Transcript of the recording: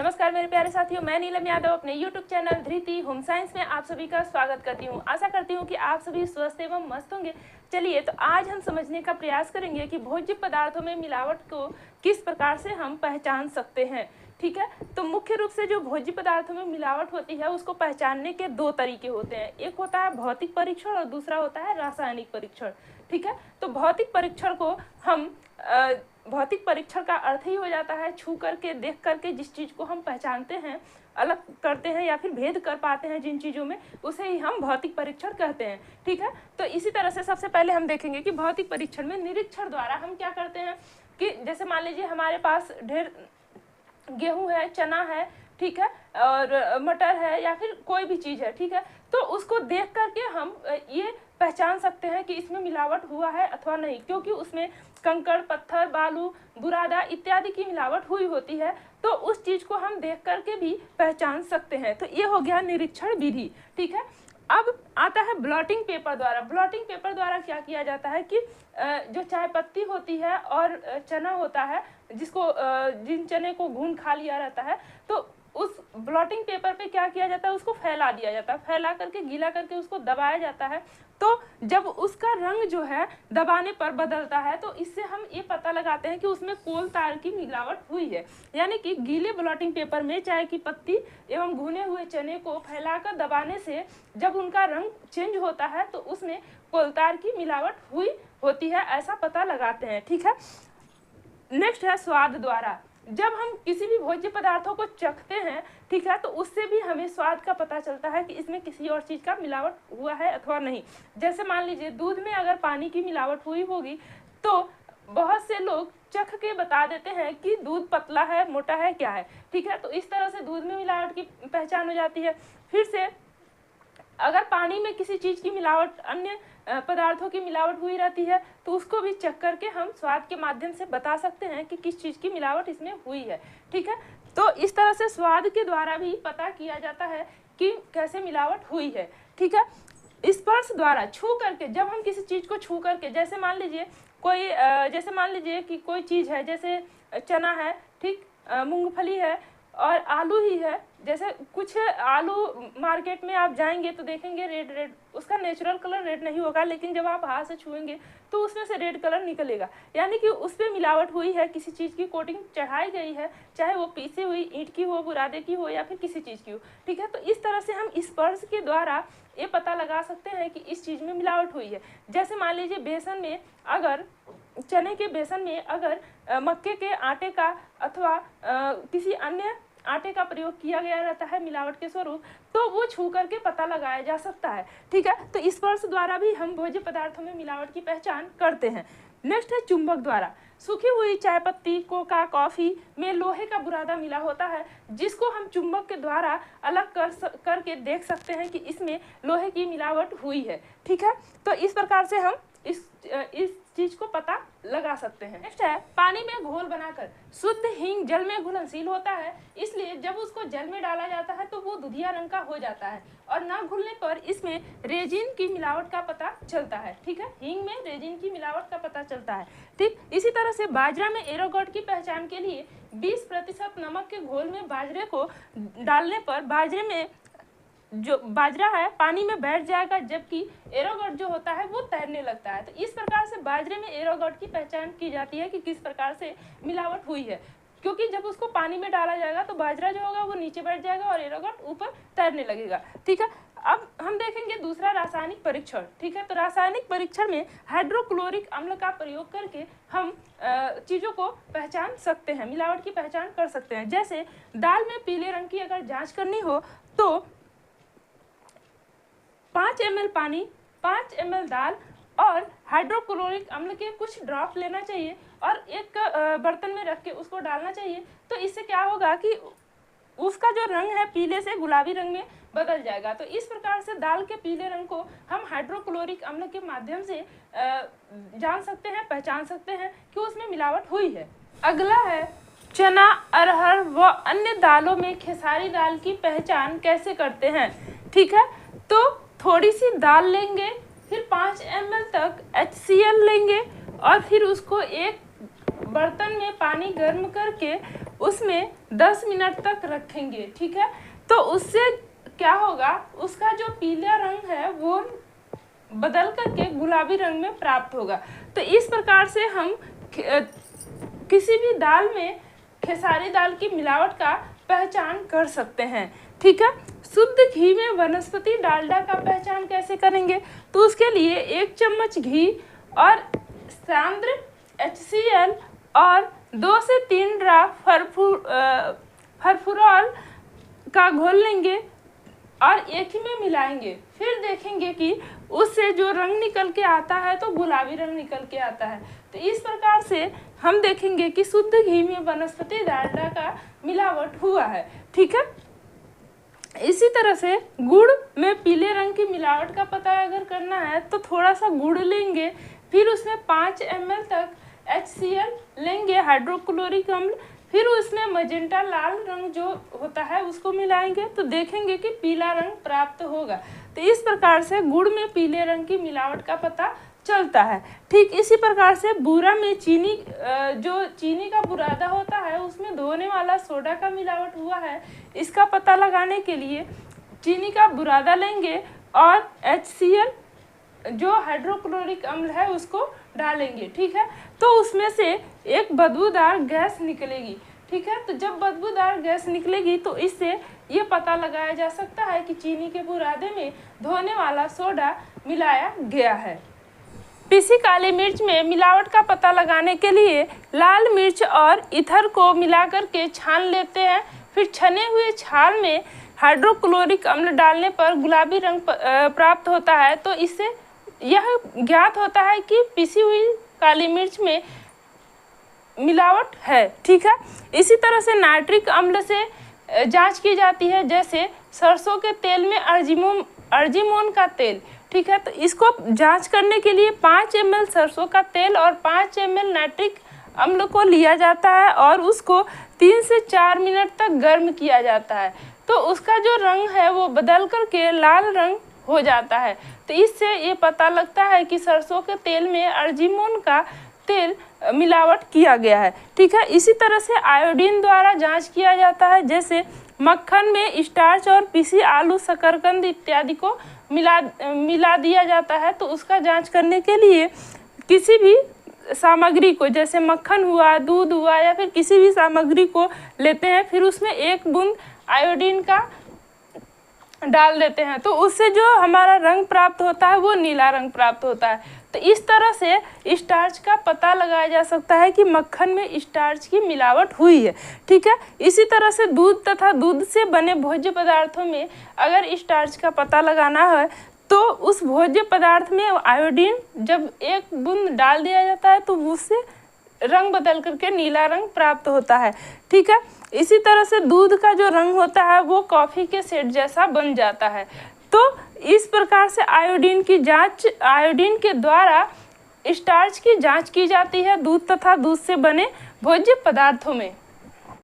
नमस्कार मेरे प्यारे साथियों, मैं नीलम यादव अपने YouTube चैनल धृति होम साइंस में आप सभी का स्वागत करती हूँ। आशा करती हूँ कि आप सभी स्वस्थ एवं मस्त होंगे। चलिए तो आज हम समझने का प्रयास करेंगे कि भोज्य पदार्थों में मिलावट को किस प्रकार से हम पहचान सकते हैं। ठीक है, तो मुख्य रूप से जो भोज्य पदार्थों में मिलावट होती है उसको पहचानने के दो तरीके होते हैं। एक होता है भौतिक परीक्षण और दूसरा होता है रासायनिक परीक्षण। ठीक है, तो भौतिक परीक्षण को हम भौतिक परीक्षण का अर्थ ही हो जाता है छू करके, देख करके जिस चीज़ को हम पहचानते हैं, अलग करते हैं या फिर भेद कर पाते हैं जिन चीज़ों में, उसे ही हम भौतिक परीक्षण कहते हैं। ठीक है, तो इसी तरह से सबसे पहले हम देखेंगे कि भौतिक परीक्षण में निरीक्षण द्वारा हम क्या करते हैं कि जैसे मान लीजिए हमारे पास ढेर गेहूँ है, चना है, ठीक है, और मटर है या फिर कोई भी चीज़ है, ठीक है, तो उसको देख करके हम ये पहचान सकते हैं कि इसमें मिलावट हुआ है अथवा नहीं, क्योंकि उसमें कंकड़, पत्थर, बालू, बुरादा इत्यादि की मिलावट हुई होती है, तो उस चीज़ को हम देख करके भी पहचान सकते हैं। तो ये हो गया निरीक्षण विधि। ठीक है, अब आता है ब्लॉटिंग पेपर द्वारा। ब्लॉटिंग पेपर द्वारा क्या किया जाता है कि जो चाय पत्ती होती है और चना होता है, जिसको जिन चने को घून खा लिया रहता है, तो उस ब्लॉटिंग पेपर पे क्या किया जाता है, उसको फैला दिया जाता है, फैला करके गीला करके उसको दबाया जाता है। तो जब उसका रंग जो है दबाने पर बदलता है, तो इससे हम ये पता लगाते हैं कि उसमें कोल तार की मिलावट हुई है। यानी कि गीले ब्लॉटिंग पेपर में चाय की पत्ती एवं भुने हुए चने को फैलाकर दबाने से जब उनका रंग चेंज होता है तो उसमें कोल तार की मिलावट हुई होती है, ऐसा पता लगाते हैं। ठीक है, नेक्स्ट है स्वाद द्वारा। जब हम किसी भी भोज्य पदार्थों को चखते हैं, ठीक है, तो उससे भी हमें स्वाद का पता चलता है कि इसमें किसी और चीज़ का मिलावट हुआ है अथवा नहीं। जैसे मान लीजिए दूध में अगर पानी की मिलावट हुई होगी तो बहुत से लोग चख के बता देते हैं कि दूध पतला है, मोटा है, क्या है। ठीक है, तो इस तरह से दूध में मिलावट की पहचान हो जाती है। फिर से अगर पानी में किसी चीज़ की मिलावट, अन्य पदार्थों की मिलावट हुई रहती है, तो उसको भी चेक करके हम स्वाद के माध्यम से बता सकते हैं कि किस चीज़ की मिलावट इसमें हुई है। ठीक है, तो इस तरह से स्वाद के द्वारा भी पता किया जाता है कि कैसे मिलावट हुई है। ठीक है, स्पर्श द्वारा, छू करके, जब हम किसी चीज़ को छू करके, जैसे मान लीजिए कि कोई चीज़ है, जैसे चना है, ठीक, मूंगफली है और आलू ही है। जैसे कुछ आलू मार्केट में आप जाएंगे तो देखेंगे रेड रेड, उसका नेचुरल कलर रेड नहीं होगा, लेकिन जब आप हाथ से छुएंगे तो उसमें से रेड कलर निकलेगा, यानी कि उस पर मिलावट हुई है, किसी चीज़ की कोटिंग चढ़ाई गई है, चाहे वो पीसी हुई ईंट की हो, बुरादे की हो या फिर किसी चीज़ की हो। ठीक है, तो इस तरह से हम स्पर्श के द्वारा ये पता लगा सकते हैं कि इस चीज़ में मिलावट हुई है। जैसे मान लीजिए बेसन में अगर, चने के बेसन में अगर मक्के के आटे का अथवा किसी अन्य आटे का प्रयोग किया गया रहता है मिलावट के स्वरूप, तो वो छू करके पता लगाया जा सकता है। ठीक है, तो स्पर्श द्वारा भी हम भोज्य पदार्थों में मिलावट की पहचान करते हैं। नेक्स्ट है चुंबक द्वारा। सूखी हुई चाय पत्ती, कोका, कॉफ़ी में लोहे का बुरादा मिला होता है, जिसको हम चुंबक के द्वारा अलग करके देख सकते हैं कि इसमें लोहे की मिलावट हुई है। ठीक है, तो इस प्रकार से हम इस चीज को पता लगा सकते हैं। नेक्स्ट है पानी में घोल बनाकर। शुद्ध हींग जल में घुलनशील होता है, इसलिए जब उसको जल में डाला जाता है तो वो दुधिया रंग का हो जाता है और ना घुलने पर इसमें रेजिन की मिलावट का पता चलता है। ठीक है, हींग में रेजिन की मिलावट का पता चलता है। ठीक, इसी तरह से बाजरा में एरोगॉट की पहचान के लिए 20% नमक के घोल में बाजरे को डालने पर बाजरे में जो बाजरा है पानी में बैठ जाएगा, जबकि एरोगॉट जो होता है वो तैरने लगता है। तो इस प्रकार से बाजरे में एरोगॉट की पहचान की जाती है कि किस प्रकार से मिलावट हुई है, क्योंकि जब उसको पानी में डाला जाएगा तो बाजरा जो होगा वो नीचे बैठ जाएगा और एरोगॉट ऊपर तैरने लगेगा। ठीक है, अब हम देखेंगे दूसरा रासायनिक परीक्षण। ठीक है, तो रासायनिक परीक्षण में हाइड्रोक्लोरिक अम्ल का प्रयोग करके हम चीज़ों को पहचान सकते हैं, मिलावट की पहचान कर सकते हैं। जैसे दाल में पीले रंग की अगर जाँच करनी हो तो 5 ml पानी, 5 ml दाल और हाइड्रोक्लोरिक अम्ल के कुछ ड्रॉप लेना चाहिए और एक बर्तन में रख के उसको डालना चाहिए। तो इससे क्या होगा कि उसका जो रंग है पीले से गुलाबी रंग में बदल जाएगा। तो इस प्रकार से दाल के पीले रंग को हम हाइड्रोक्लोरिक अम्ल के माध्यम से जान सकते हैं, पहचान सकते हैं कि उसमें मिलावट हुई है। अगला है चना, अरहर व अन्य दालों में खेसारी दाल की पहचान कैसे करते हैं। ठीक है, तो थोड़ी सी दाल लेंगे, फिर 5 ml तक HCl लेंगे और फिर उसको एक बर्तन में पानी गर्म करके उसमें 10 मिनट तक रखेंगे। ठीक है, तो उससे क्या होगा, उसका जो पीला रंग है वो बदल करके गुलाबी रंग में प्राप्त होगा। तो इस प्रकार से हम किसी भी दाल में खेसारी दाल की मिलावट का पहचान कर सकते हैं। ठीक है, शुद्ध घी में वनस्पति डालडा का पहचान कैसे करेंगे, तो उसके लिए 1 चम्मच घी और सांद्र HCl और 2 से 3 ड्रॉप फरफुरॉल का घोल लेंगे और एक ही में मिलाएंगे। फिर देखेंगे कि उससे जो रंग निकल के आता है तो गुलाबी रंग निकल के आता है। तो इस प्रकार से हम देखेंगे कि शुद्ध घी में वनस्पति डालडा का मिलावट हुआ है। ठीक है, इसी तरह से गुड़ में पीले रंग की मिलावट का पता अगर करना है तो थोड़ा सा गुड़ लेंगे, फिर उसमें 5 ml तक HCl लेंगे, हाइड्रोक्लोरिक अम्ल, फिर उसमें मजेंटा लाल रंग जो होता है उसको मिलाएंगे तो देखेंगे कि पीला रंग प्राप्त होगा। तो इस प्रकार से गुड़ में पीले रंग की मिलावट का पता चलता है। ठीक इसी प्रकार से बूरा में चीनी, जो चीनी का बुरादा होता है उसमें धोने वाला सोडा का मिलावट हुआ है, इसका पता लगाने के लिए चीनी का बुरादा लेंगे और HCl जो हाइड्रोक्लोरिक अम्ल है उसको डालेंगे। ठीक है, तो उसमें से एक बदबूदार गैस निकलेगी। ठीक है, तो जब बदबूदार गैस निकलेगी तो इससे ये पता लगाया जा सकता है कि चीनी के बुरादे में धोने वाला सोडा मिलाया गया है। पीसी काली मिर्च में मिलावट का पता लगाने के लिए लाल मिर्च और ईथर को मिलाकर के छान लेते हैं। फिर छने हुए छाल में हाइड्रोक्लोरिक अम्ल डालने पर गुलाबी रंग प्राप्त होता है। तो इससे यह ज्ञात होता है कि पीसी हुई काली मिर्च में मिलावट है। ठीक है, इसी तरह से नाइट्रिक अम्ल से जांच की जाती है, जैसे सरसों के तेल में अर्जिमोन का तेल। ठीक है, तो इसको जांच करने के लिए 5 ml सरसों का तेल और 5 ml नाइट्रिक अम्ल को लिया जाता है और उसको 3 से 4 मिनट तक गर्म किया जाता है। तो उसका जो रंग है वो बदल करके लाल रंग हो जाता है। तो इससे ये पता लगता है कि सरसों के तेल में अर्जिमोन का तेल मिलावट किया गया है। ठीक है, इसी तरह से आयोडीन द्वारा जांच किया जाता है, जैसे मक्खन में स्टार्च और पीसी आलू, शकरकंद इत्यादि को मिला दिया जाता है। तो उसका जांच करने के लिए किसी भी सामग्री को, जैसे मक्खन हुआ, दूध हुआ या फिर किसी भी सामग्री को लेते हैं, फिर उसमें 1 बूंद आयोडीन का डाल देते हैं, तो उससे जो हमारा रंग प्राप्त होता है वो नीला रंग प्राप्त होता है। तो इस तरह से स्टार्च का पता लगाया जा सकता है कि मक्खन में स्टार्च की मिलावट हुई है। ठीक है, इसी तरह से दूध तथा दूध से बने भोज्य पदार्थों में अगर स्टार्च का पता लगाना है तो उस भोज्य पदार्थ में आयोडीन जब 1 बूंद डाल दिया जाता है तो उससे रंग बदल करके नीला रंग प्राप्त होता है। ठीक है, इसी तरह से दूध का जो रंग होता है वो कॉफ़ी के सेट जैसा बन जाता है। तो इस प्रकार से आयोडीन के द्वारा स्टार्च की जांच की जाती है दूध तथा दूध से बने भोज्य पदार्थों में।